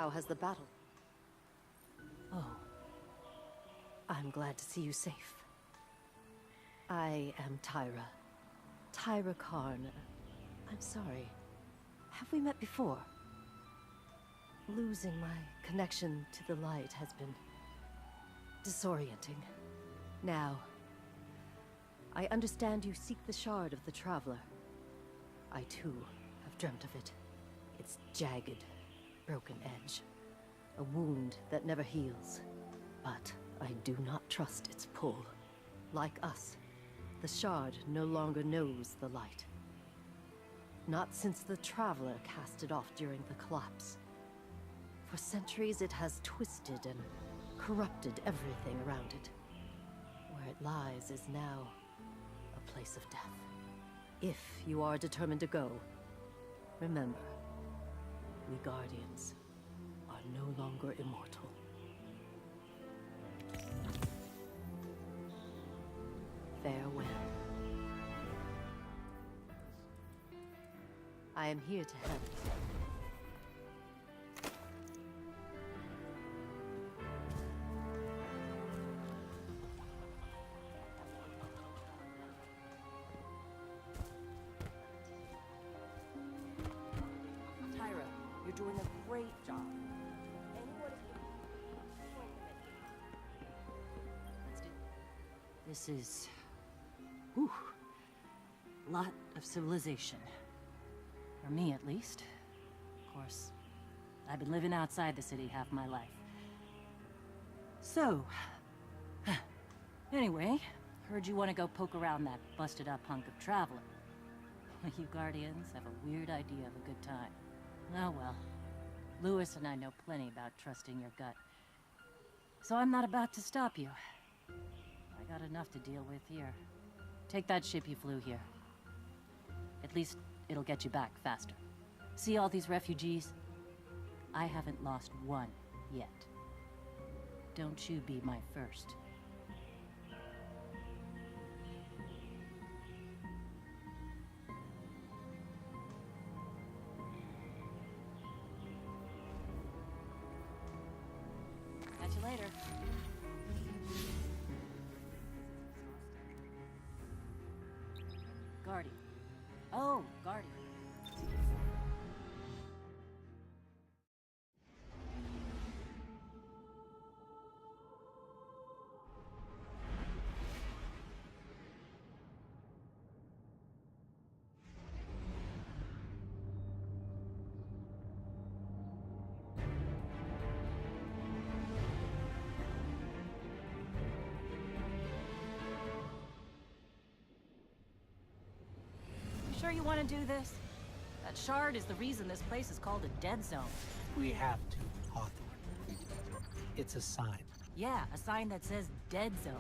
How has the battle? Oh. I'm glad to see you safe. I am Tyra. Tyra Karn. I'm sorry. Have we met before? Losing my connection to the light has been disorienting. Now, I understand you seek the shard of the Traveler. I too have dreamt of it. Its jagged, broken edge. A wound that never heals. But I do not trust its pull. Like us, the shard no longer knows the light. Not since the Traveler cast it off during the collapse. For centuries it has twisted and corrupted everything around it. Where it lies is now a place of death. If you are determined to go, remember, we Guardians are no longer immortal. Farewell. I am here to help. Tyra, you're doing a great job. This is... whew, a lot of civilization. For me, at least. Of course, I've been living outside the city half my life. So... anyway, heard you want to go poke around that busted-up hunk of Traveler. You Guardians have a weird idea of a good time. Oh well. Lewis and I know plenty about trusting your gut. So I'm not about to stop you. I got enough to deal with here. Take that ship you flew here. At least, it'll get you back faster. See all these refugees? I haven't lost one yet. Don't you be my first. Catch you later. Guardian. Oh, Guardian. Sure you want to do this? That shard is the reason this place is called a dead zone. We have to, Hawthorne. It's a sign. Yeah, a sign that says dead zone.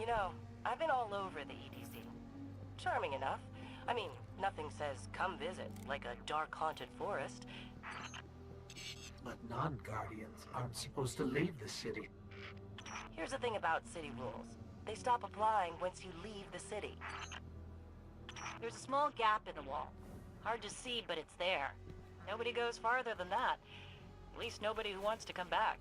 You know, I've been all over the EDZ. Charming enough. I mean, nothing says come visit, like a dark haunted forest. But non-Guardians aren't supposed to leave the city. Here's the thing about city rules. They stop applying once you leave the city. There's a small gap in the wall. Hard to see, but it's there. Nobody goes farther than that. At least nobody who wants to come back.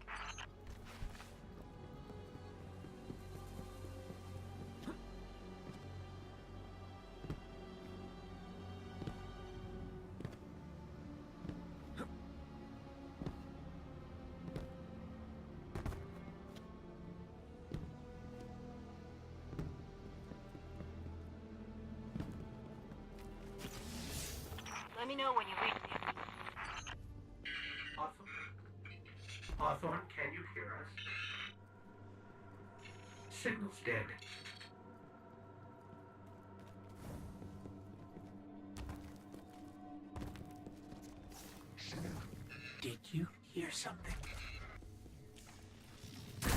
Let me know when you reach the... Hawthorne? Hawthorne, can you hear us? Signal's dead. Did you hear something? You're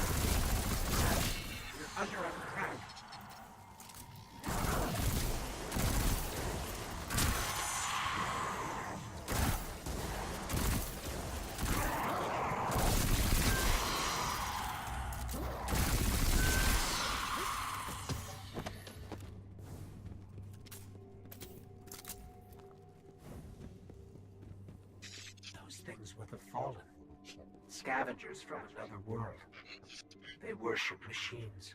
under attack. things were the Fallen. Scavengers from another world. They worship machines.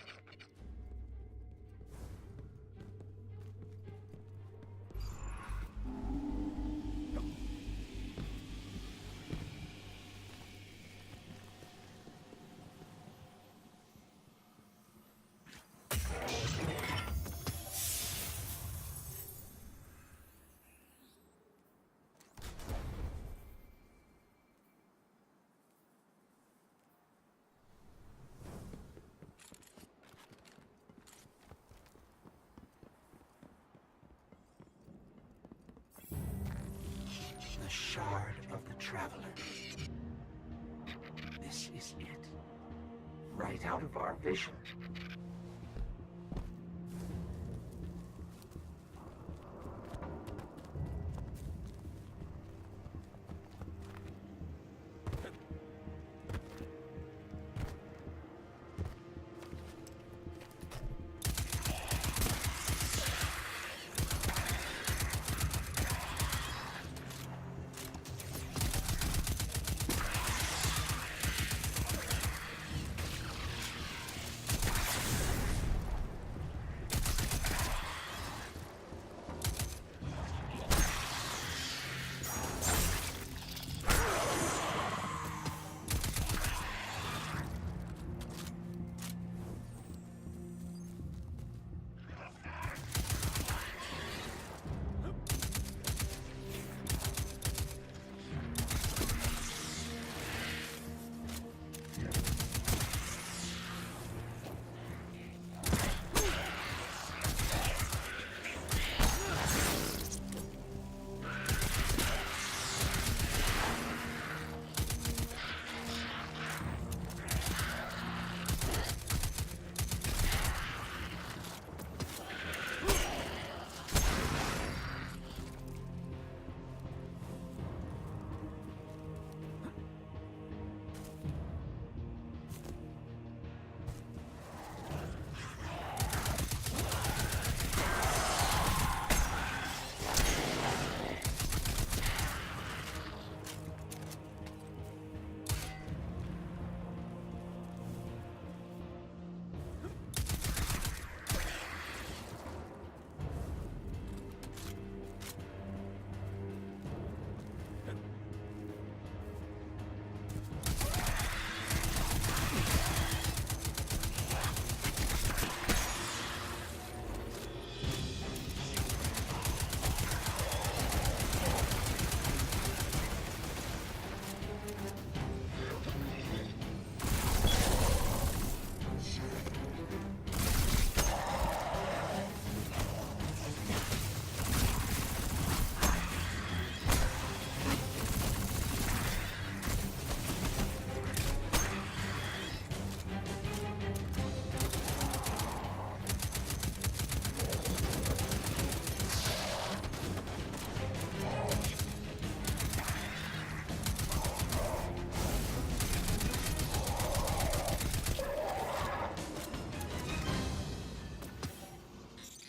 The Shard of the Traveler. This is it. Right out of our vision.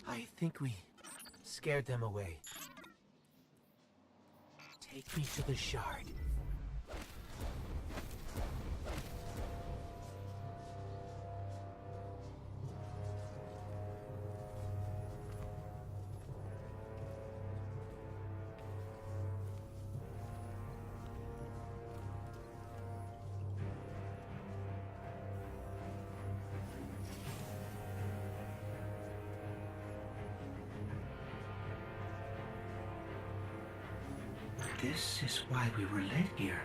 I think we scared them away. Take me to the Shard. This is why we were led here.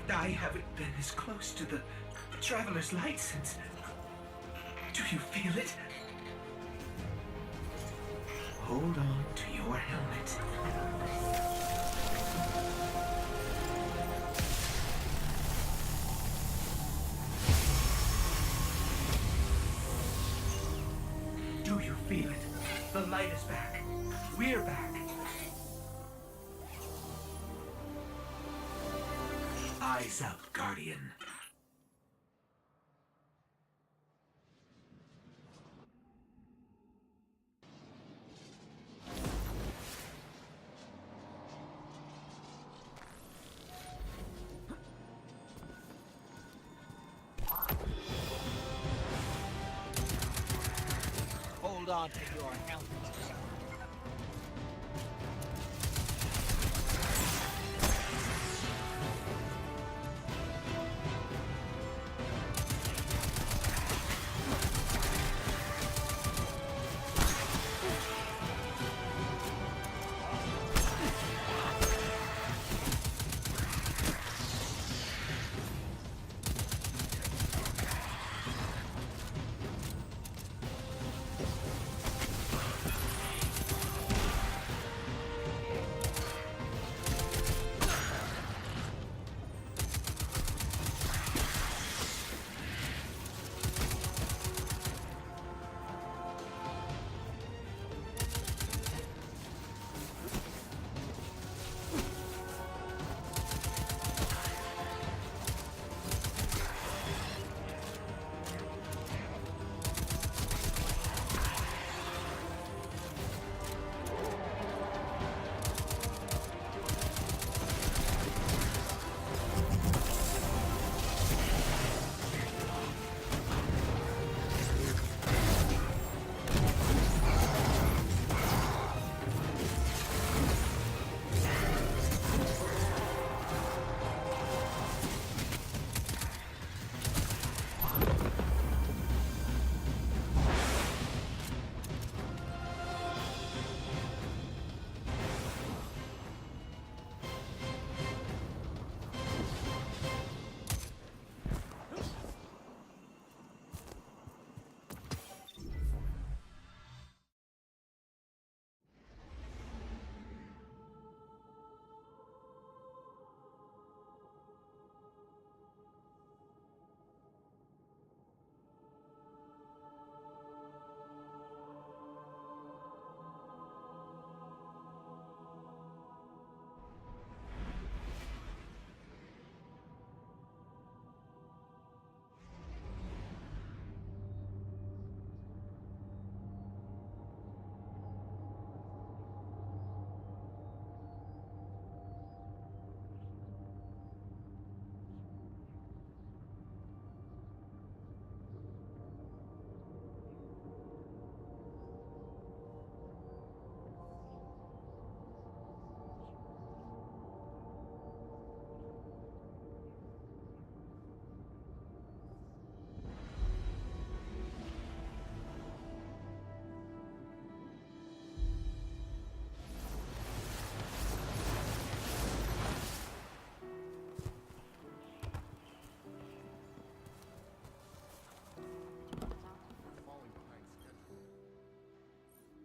I haven't been as close to the Traveler's Light since... Do you feel it? Hold on to your helmet. Do you feel it? The light is back. We're back. Eyes up, Guardian. onto your helmet.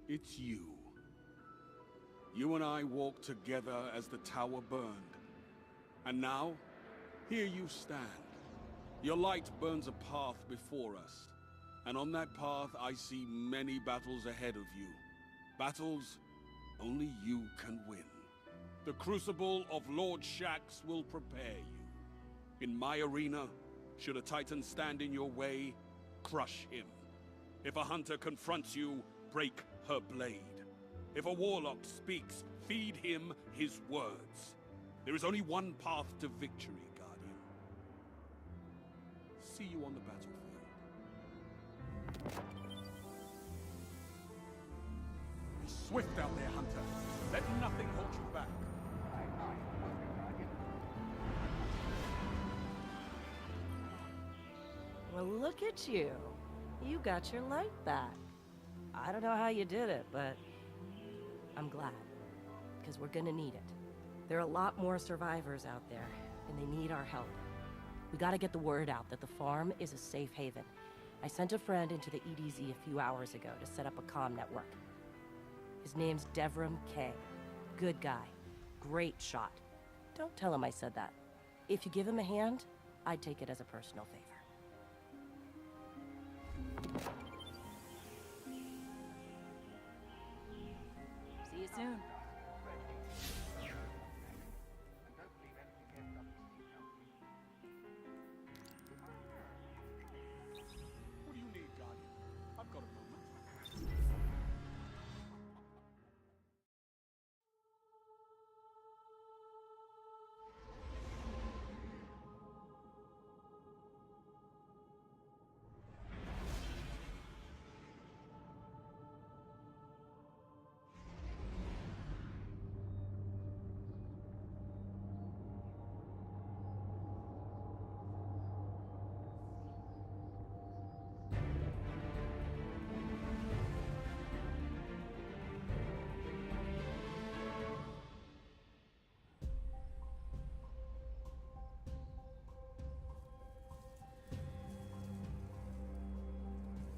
It's you. You and I walked together as the tower burned. And now, here you stand. Your light burns a path before us. And on that path, I see many battles ahead of you. Battles only you can win. The crucible of Lord Shaxx will prepare you. In my arena, should a Titan stand in your way, crush him. If a hunter confronts you, break her blade. If a warlock speaks, feed him his words. There is only one path to victory, Guardian. See you on the battlefield. Be swift out there, Hunter. Let nothing hold you back. Well, look at you. You got your light back. I don't know how you did it, but I'm glad. Because we're gonna need it. There are a lot more survivors out there, and they need our help. We gotta get the word out that the farm is a safe haven. I sent a friend into the EDZ a few hours ago to set up a comm network. His name's Devram K. Good guy. Great shot. Don't tell him I said that. If you give him a hand, I'd take it as a personal favor. See you soon. What do you need, Guardian? I've got a moment.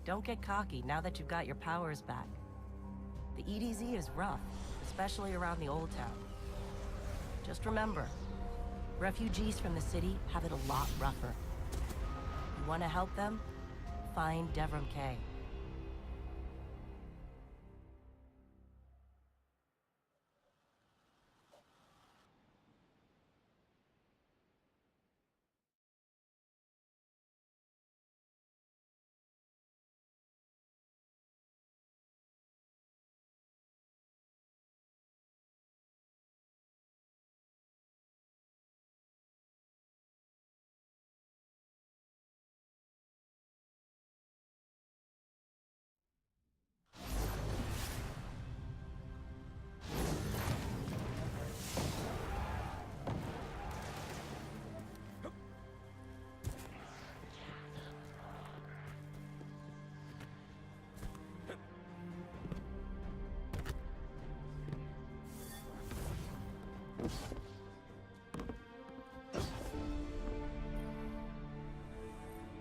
Don't get cocky now that you've got your powers back. The EDZ is rough, especially around the Old Town. Just remember, refugees from the city have it a lot rougher. You want to help them? Find Devrim Kay.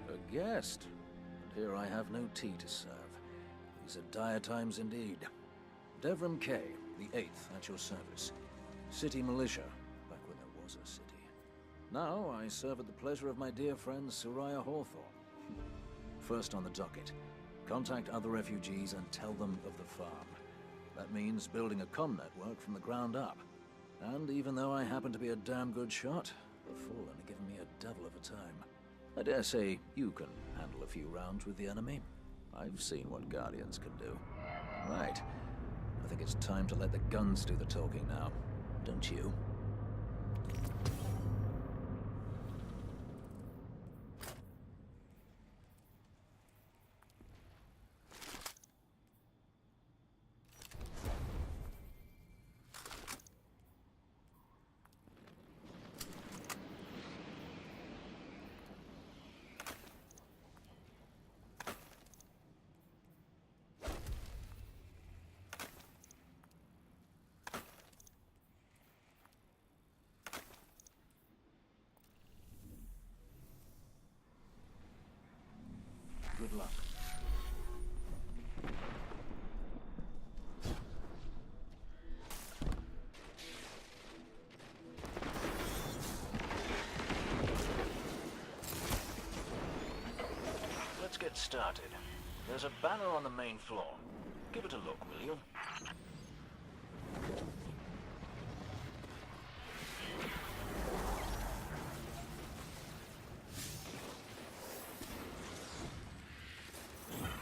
A guest, but here I have no tea to serve. These are dire times indeed. Devrim Kay, the 8th, at your service. City militia, back when there was a city. Now I serve at the pleasure of my dear friend Soraya Hawthorne. First on the docket, contact other refugees and tell them of the farm. That means building a comm network from the ground up. And even though I happen to be a damn good shot, the Fallen are giving me a devil of a time. I dare say you can handle a few rounds with the enemy. I've seen what Guardians can do. Right. I think it's time to let the guns do the talking now. Don't you? Good luck. Let's get started. There's a banner on the main floor. Give it a look, will you?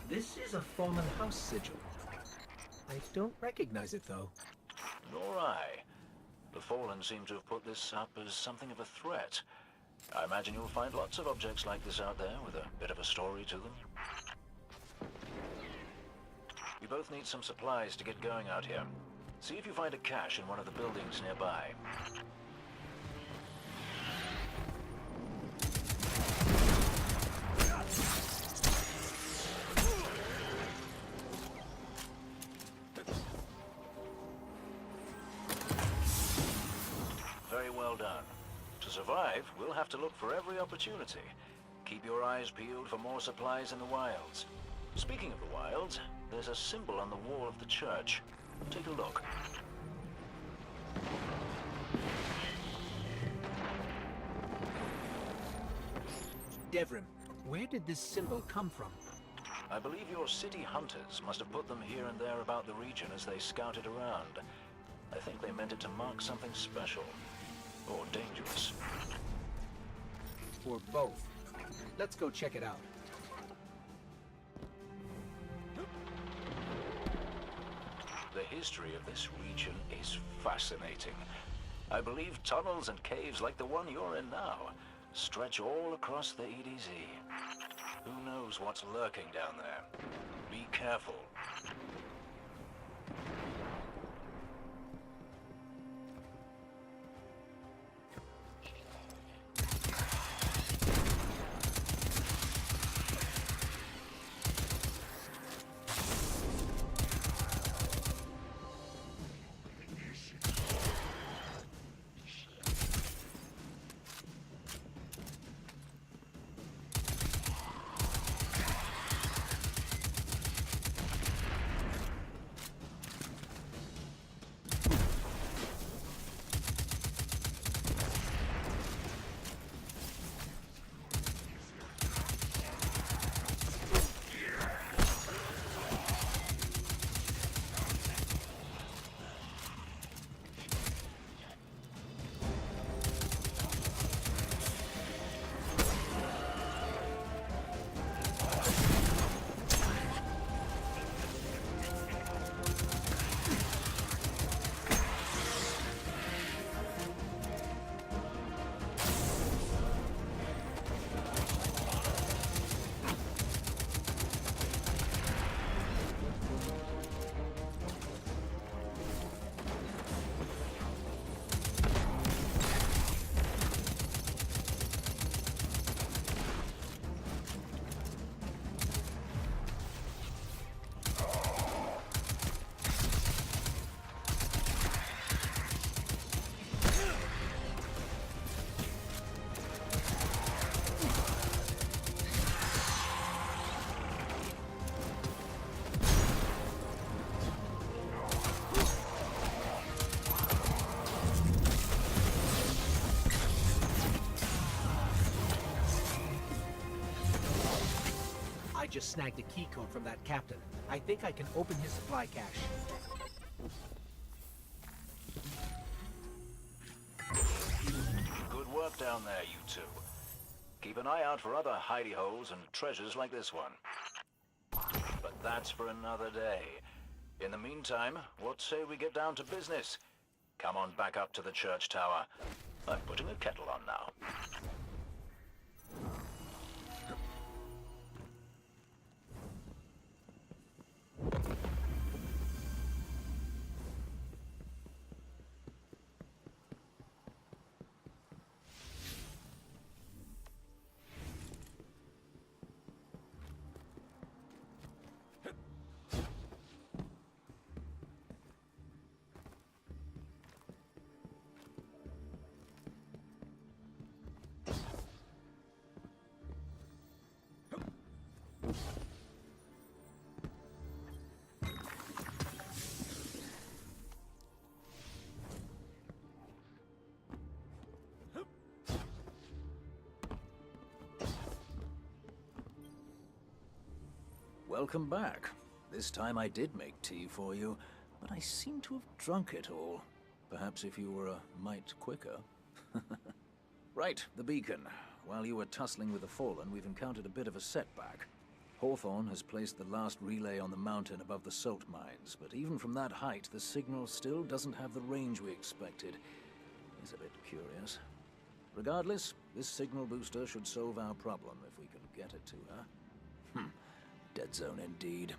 This is a fallen house sigil. I don't recognize it, though. Nor I. The Fallen seem to have put this up as something of a threat. I imagine you'll find lots of objects like this out there with a bit of a story to them. We both need some supplies to get going out here. See if you find a cache in one of the buildings nearby. Very well done. To survive, we'll have to look for every opportunity. Keep your eyes peeled for more supplies in the wilds. Speaking of the wilds, there's a symbol on the wall of the church. Take a look. Devrim, where did this symbol come from? I believe your city hunters must have put them here and there about the region as they scouted around. I think they meant it to mark something special. Or dangerous. Or both. Let's go check it out. The history of this region is fascinating. I believe tunnels and caves like the one you're in now stretch all across the EDZ. Who knows what's lurking down there? Be careful. just snagged a key code from that captain. I think I can open his supply cache. Good work down there, you two. Keep an eye out for other hidey holes and treasures like this one. But that's for another day. In the meantime, what say we get down to business? Come on back up to the church tower. I'm putting a kettle on now. Welcome back. This time I did make tea for you, but I seem to have drunk it all. Perhaps if you were a mite quicker. Right, the beacon. While you were tussling with the Fallen, we've encountered a bit of a setback. Hawthorne has placed the last relay on the mountain above the salt mines, but even from that height, the signal still doesn't have the range we expected. It's a bit curious. Regardless, this signal booster should solve our problem if we can get it to her. Dead zone indeed.